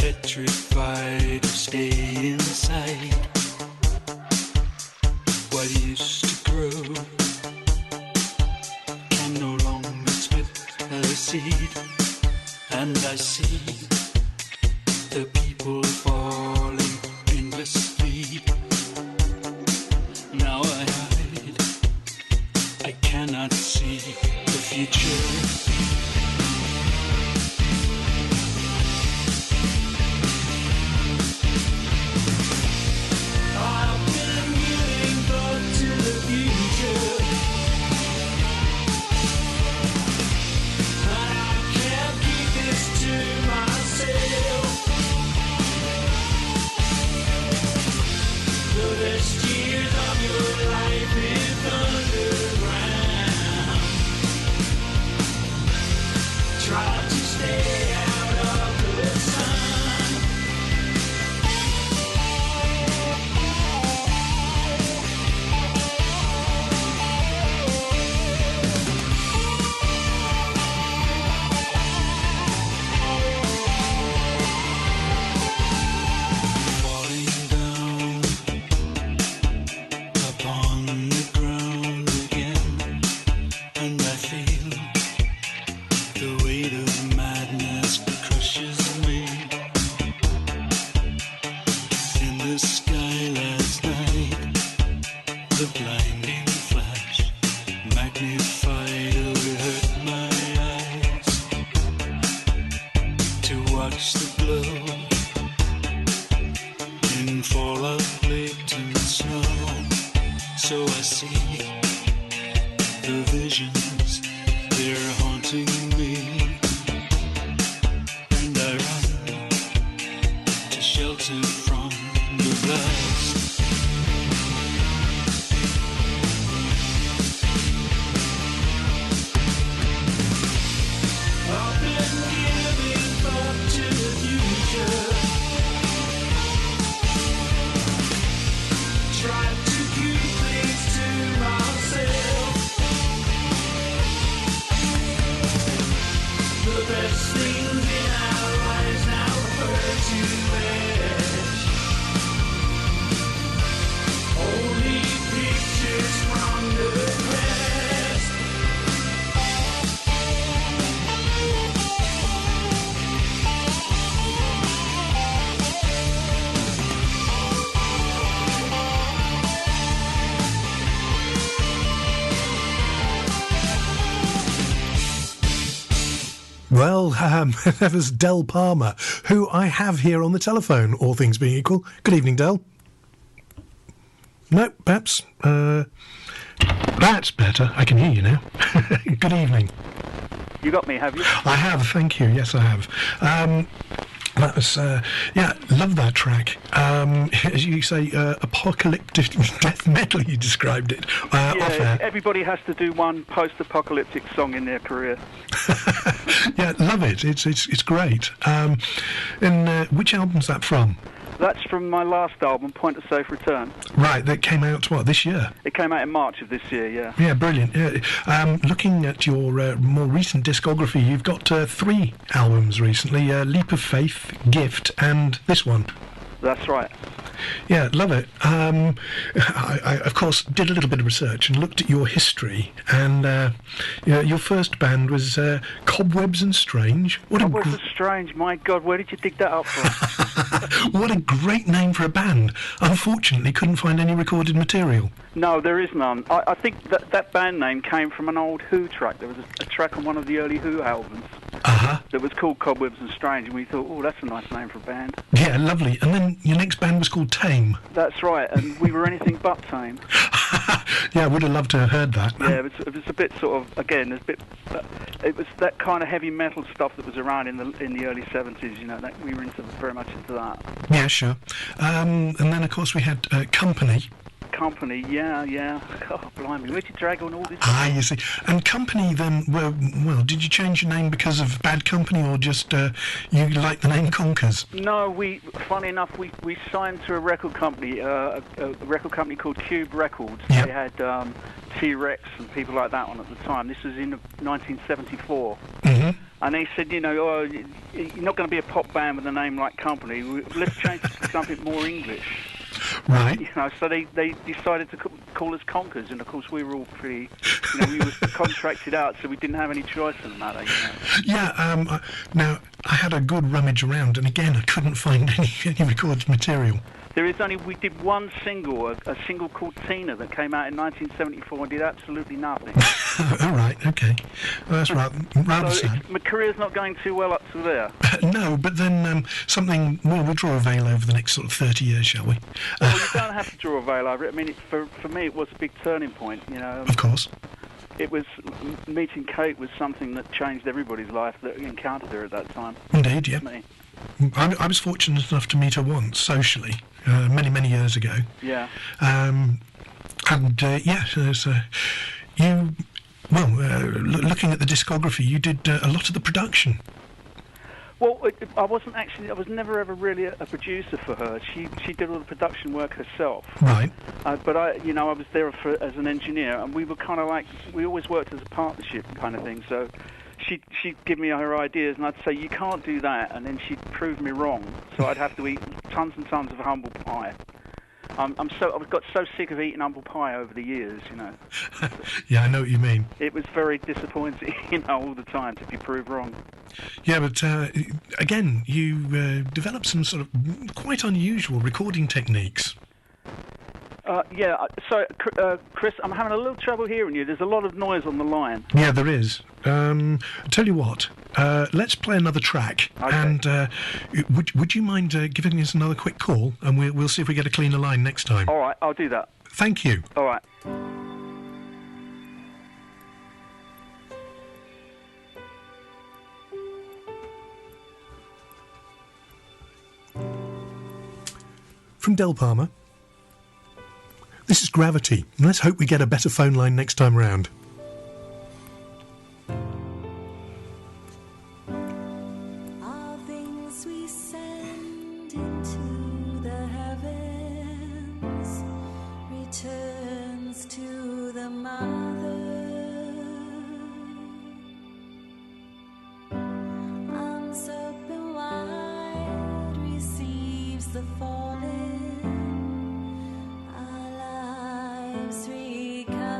petrified to stay inside. What used to grow can no longer spit a seed, and I see the people falling endlessly. Now I hide, I cannot see the future. Well, that was Del Palmer, who I have here on the telephone, all things being equal. Good evening, Del. No, perhaps. That's better. I can hear you now. Good evening. You got me, have you? I have, thank you. Yes, I have. That was, love that track. As you say, apocalyptic death metal, you described it. Yeah, everybody has to do one post-apocalyptic song in their career. Yeah, love it. It's great. And which album's that from? That's from my last album, Point of Safe Return. Right, that came out, this year? It came out in March of this year, yeah. Yeah, brilliant. Yeah. Looking at your more recent discography, you've got 3 albums recently, Leap of Faith, Gift, and this one. That's right. Yeah, love it. I, of course, did a little bit of research and looked at your history, and your first band was Cobwebs and Strange. Cobwebs and Strange, my God, where did you dig that up from? What a great name for a band. Unfortunately, couldn't find any recorded material. No, there is none. I think that band name came from an old Who track. There was a track on one of the early Who albums that was called Cobwebs and Strange, and we thought, oh, that's a nice name for a band. Yeah, lovely. And then your next band was called Tame. That's right, and we were anything but tame. Yeah, I would have loved to have heard that. Yeah, it was a bit sort of, again, it was that kind of heavy metal stuff that was around in the early 70s, you know, that we were very much into that. Yeah, sure. And then, of course, we had Company. Company, yeah. God, blimey, where'd you drag on all this? You see. And Company, then, well, did you change your name because of Bad Company, or just you like the name Conkers? No, funny enough, we signed to a record company, a record company called Cube Records. Yep. They had T-Rex and people like that on at the time. This was in 1974. And he said, you know, oh, you're not going to be a pop band with a name like Company. Let's change it to something more English. Right. You know, so they decided to call us Conkers, and of course we were all pretty, you know, we were contracted out, so we didn't have any choice in the matter. You know. Yeah. Now I had a good rummage around, and again I couldn't find any recorded material. There is only, we did one single, a single called Tina that came out in 1974 and did absolutely nothing. All right, okay. Well, that's rather So sad. my career's not going too well up to there. No, but then something, well, we'll draw a veil over the next sort of 30 years, shall we? Well, you don't have to draw a veil over it. I mean, for me it was a big turning point, you know. Of course. It was, meeting Kate was something that changed everybody's life that encountered her at that time. Indeed, yeah. Me. I was fortunate enough to meet her once, socially, many years ago. Yeah. Yeah, so you, well, looking at the discography, you did a lot of the production. Well, I was never ever really a producer for her. She did all the production work herself. Right. But I was there as an engineer, and we were kind of like, we always worked as a partnership kind of thing. So she'd give me her ideas, and I'd say, you can't do that, and then she'd prove me wrong. So I'd have to eat tons and tons of humble pie. I've got so sick of eating humble pie over the years, you know. Yeah, I know what you mean. It was very disappointing, you know, all the time to be proved wrong. Yeah, but again, you developed some sort of quite unusual recording techniques. So, Chris, I'm having a little trouble hearing you. There's a lot of noise on the line. Yeah, there is. Tell you what, let's play another track. Okay. And would you mind giving us another quick call, and we'll see if we get a cleaner line next time. All right, I'll do that. Thank you. All right. From Del Palma. This is Gravity, and let's hope we get a better phone line next time round. All things we send into the heavens returns to the mother. Arms open wide receives the fallen. Our lives recovered.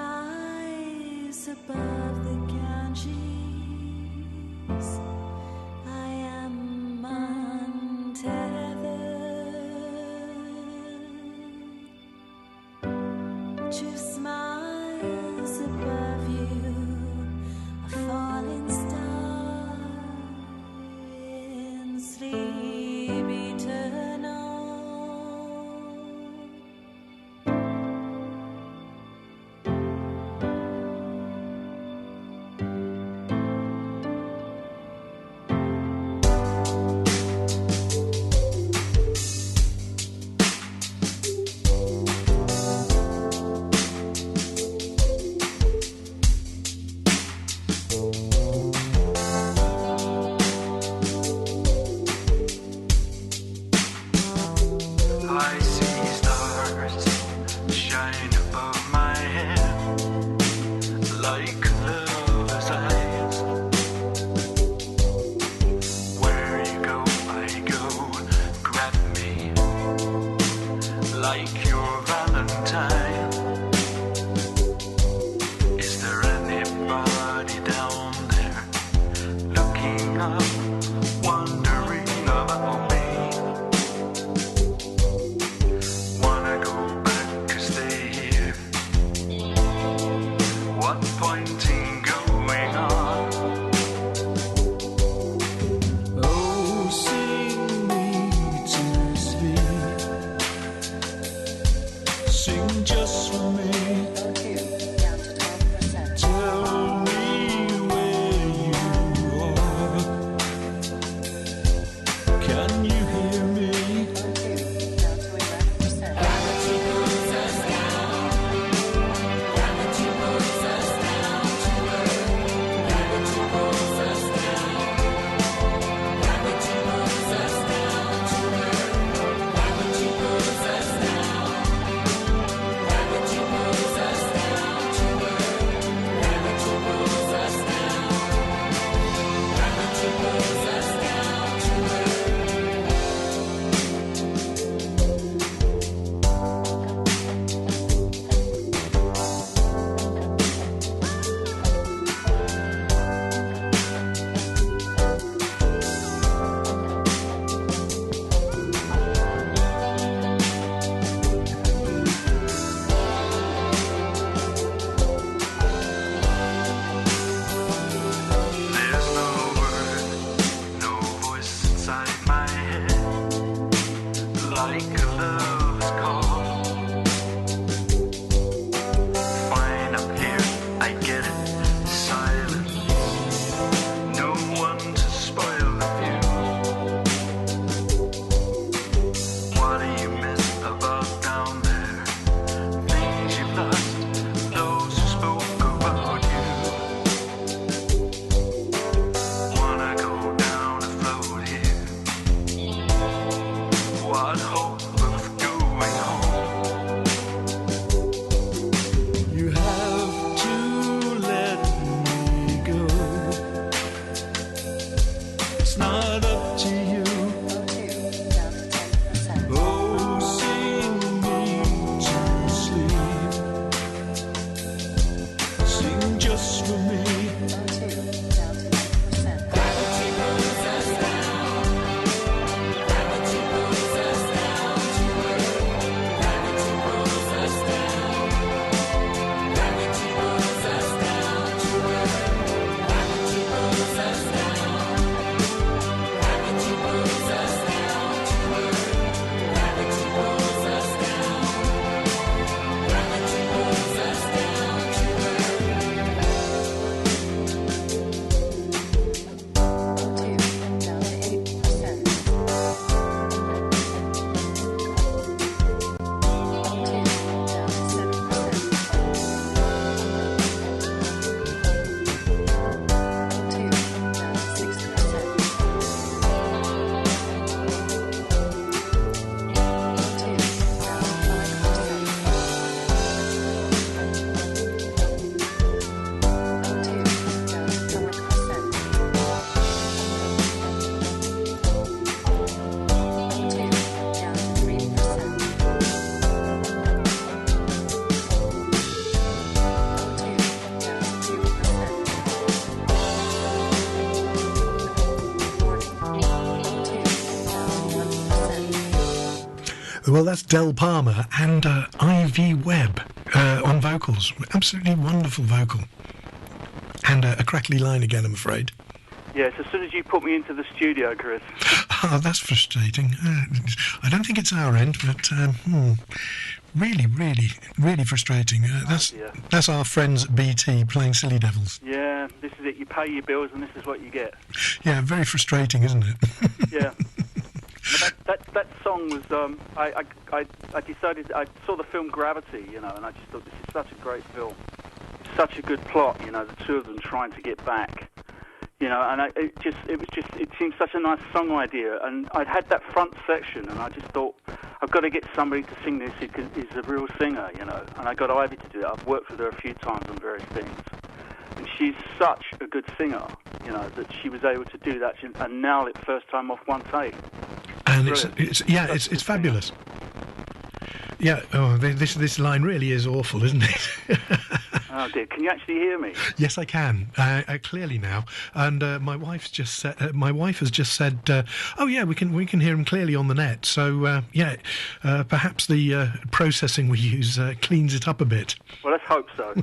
Sunrise above the Ganges. I am untethered. True smiles above you, a falling star in sleep eternal. what hope of going home. You have to let me go. It's not up to you. Oh, sing me to sleep. Sing just for me. Well, that's Del Palmer and Ivy Webb on vocals. Absolutely wonderful vocal. And a crackly line again, I'm afraid. Yes, as soon as you put me into the studio, Chris. Oh, that's frustrating. I don't think it's our end, but really, really, really frustrating. That's our friends at BT playing Silly Devils. Yeah, this is it. You pay your bills and this is what you get. Yeah, very frustrating, isn't it? Yeah. That song was, I decided, I saw the film Gravity, and I just thought this is such a great film. Such a good plot, the two of them trying to get back. And it seemed such a nice song idea, and I'd had that front section, and I just thought, I've got to get somebody to sing this who is a real singer, and I got Ivy to do it. I've worked with her a few times on various things, and she's such a good singer, that she was able to do that and nail it first time off one take. And it's fabulous. Yeah, this line really is awful, isn't it? Oh dear, can you actually hear me? Yes, I can, clearly now. And my wife has just said, oh yeah, we can hear him clearly on the net. So perhaps the processing we use cleans it up a bit. Well, let's hope so.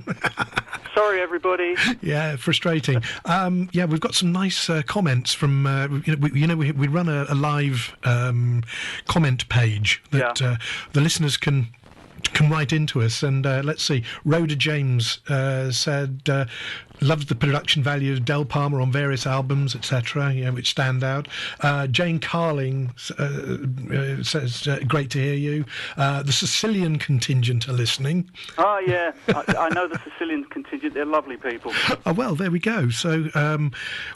Sorry, everybody. Yeah, frustrating. We've got some nice comments from we run a live comment page that the listeners can write into us, and let's see. Rhoda James said loved the production value of Del Palmer on various albums, etc., which stand out. Jane Carling says great to hear you. The Sicilian contingent are listening. Oh yeah, I know the Sicilian contingent. They're lovely people. Oh well, there we go. So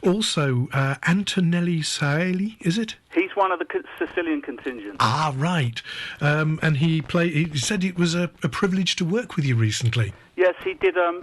also Antonelli Saeli, is it? He's one of the Sicilian contingent. Ah, right. And he said it was a privilege to work with you recently. Yes, he did some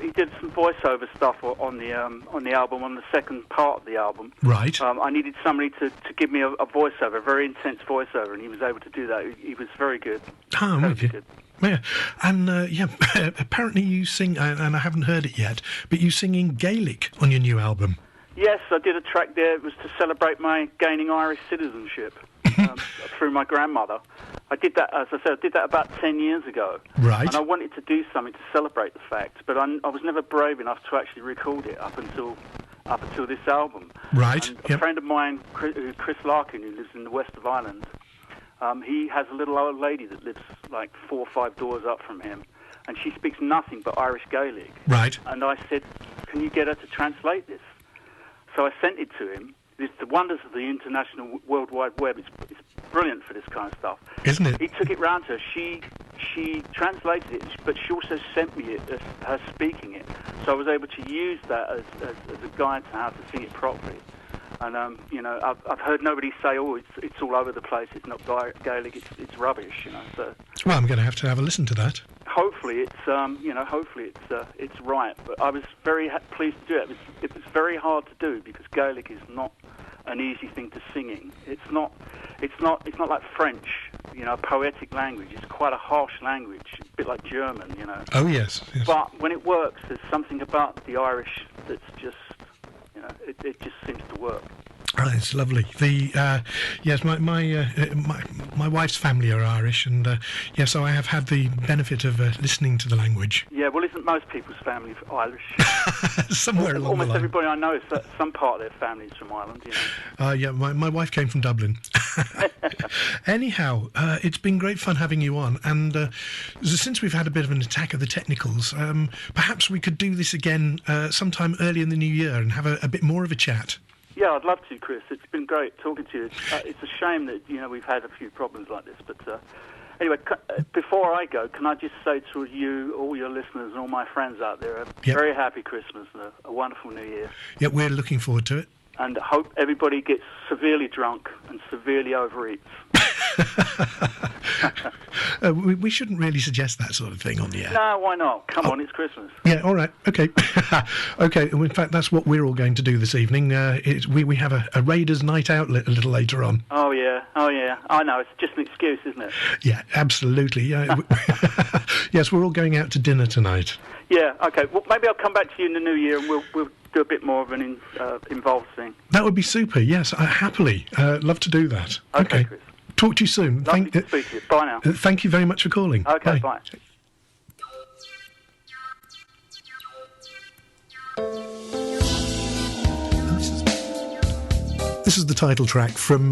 voiceover stuff on the album, on the second part of the album. Right. I needed somebody to give me a voiceover, a very intense voiceover, and he was able to do that. He was very good. Oh, very good. Yeah, and apparently you sing, and I haven't heard it yet, but you sing in Gaelic on your new album. Yes, I did a track there. It was to celebrate my gaining Irish citizenship through my grandmother. I did that, as I said, I did that about 10 years ago. Right. And I wanted to do something to celebrate the fact, but I was never brave enough to actually record it up until this album. Right. And a friend of mine, Chris Larkin, who lives in the west of Ireland, he has a little old lady that lives like 4 or 5 doors up from him, and she speaks nothing but Irish Gaelic. Right. And I said, can you get her to translate this? So I sent it to him. It's the wonders of the international World Wide Web. It's brilliant for this kind of stuff. Isn't it? He took it round to her. She translated it, but she also sent me it as her speaking it. So I was able to use that as a guide to how to sing it properly. And I've heard nobody say, "Oh, it's all over the place. It's not Gaelic. It's rubbish." So Well, I'm going to have a listen to that. hopefully it's right. But I was very pleased to do it. It was very hard to do because Gaelic is not an easy thing to sing. It's not like French, a poetic language. It's quite a harsh language, a bit like German, Oh, yes. But when it works, there's something about the Irish that's just, it just seems to work. Oh, it's lovely. Yes, my wife's family are Irish, and so I have had the benefit of listening to the language. Yeah, well, isn't most people's family Irish? Somewhere along the Almost line. everybody I know, some part of their family's from Ireland. Yeah, my wife came from Dublin. Anyhow, it's been great fun having you on, and since we've had a bit of an attack of the technicals, perhaps we could do this again sometime early in the new year and have a bit more of a chat. Yeah, I'd love to, Chris. It's been great talking to you. It's a shame that we've had a few problems like this, but anyway, before I go, can I just say to you, all your listeners, and all my friends out there, a very happy Christmas and a wonderful New Year. Yeah, we're looking forward to it. And I hope everybody gets severely drunk and severely overeats. We shouldn't really suggest that sort of thing on the air. No, why not? Come on, it's Christmas. Yeah, all right, okay. Okay, well, in fact, that's what we're all going to do this evening. We have a Raiders night out a little later on. Oh, yeah. I know, it's just an excuse, isn't it? Yeah, absolutely. Yeah. Yes, we're all going out to dinner tonight. Yeah, okay. Well, maybe I'll come back to you in the new year and we'll do a bit more of an involved thing. That would be super, yes, happily. Love to do that. Okay, Chris. Talk to you soon. Lovely to speak to you. Bye now. Thank you very much for calling. Okay, bye. This is the title track from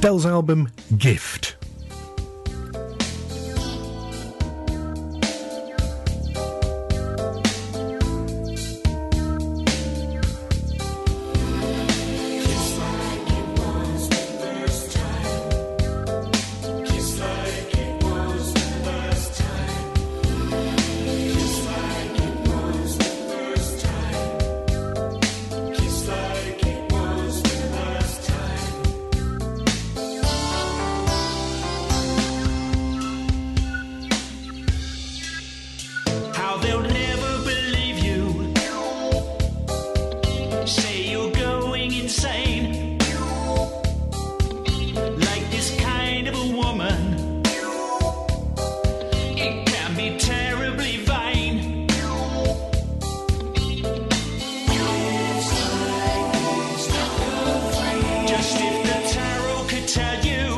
Del's album Gift. How they'll never believe you. Say you're going insane. Like this kind of a woman, it can be terribly vain. Just if the tarot could tell you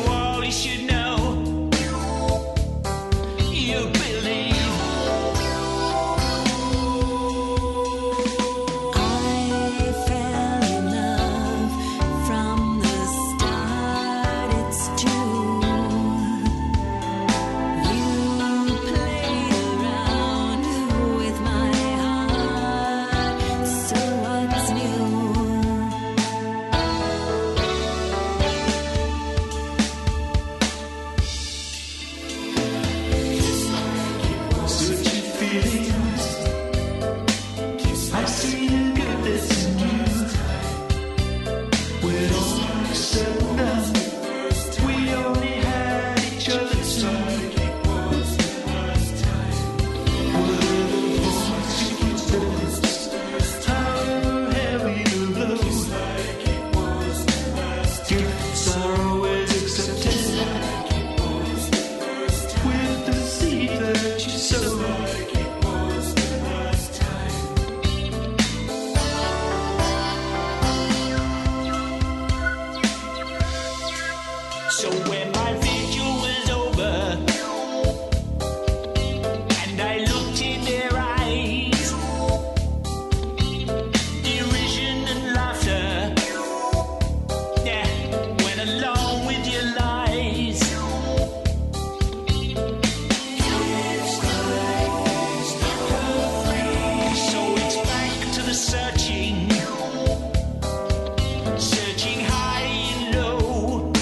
all you should know. You believe. I fell in love from the start. It's true. You played around with my heart. So what's new? Such feelings. I see the goodness in you. When all is said and done, we only had each other's time. Whatever force you possess, however heavy the blow, gifts are always accepted. With the seed that you sow. So when my vigil was over and I looked in their eyes, derision and laughter, went along with your lies. So it's back to the searching high and low.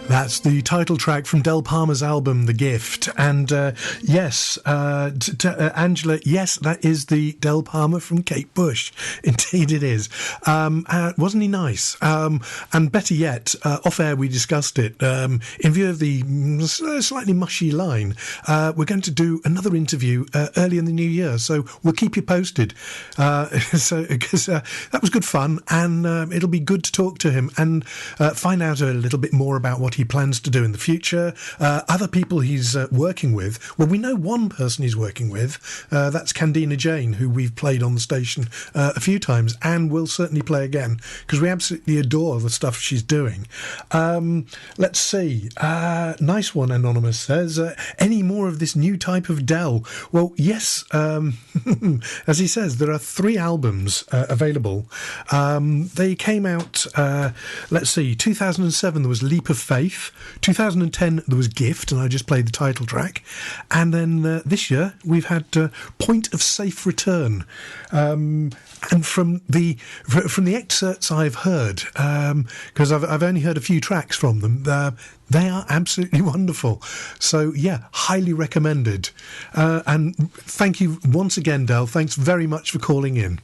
That's the title track from Del Palma's album, The Gift. And yes, Angela, yes, that is the Del Palma from Kate Bush. Indeed it is. Wasn't he nice? And better yet, off air we discussed it. In view of the slightly mushy line, we're going to do another interview early in the new year. So we'll keep you posted. Because that was good fun, and it'll be good to talk to him and find out a little bit more about what he plans to do in the future, other people he's working with. Well, we know one person he's working with, that's Candina Jane, who we've played on the station a few times and will certainly play again, because we absolutely adore the stuff she's doing. Let's see. Nice one, Anonymous says. Any more of this new type of Del? Well, yes, as he says, there are 3 albums available. They came out, let's see, 2007 there was Leap of Faith, 2010 there was Gift, and I just played the title track, and then this year we've had Point of Safe Return. And from the excerpts I've heard, because I've only heard a few tracks from them, they are absolutely wonderful. So yeah, highly recommended. And thank you once again, Del. Thanks very much for calling in.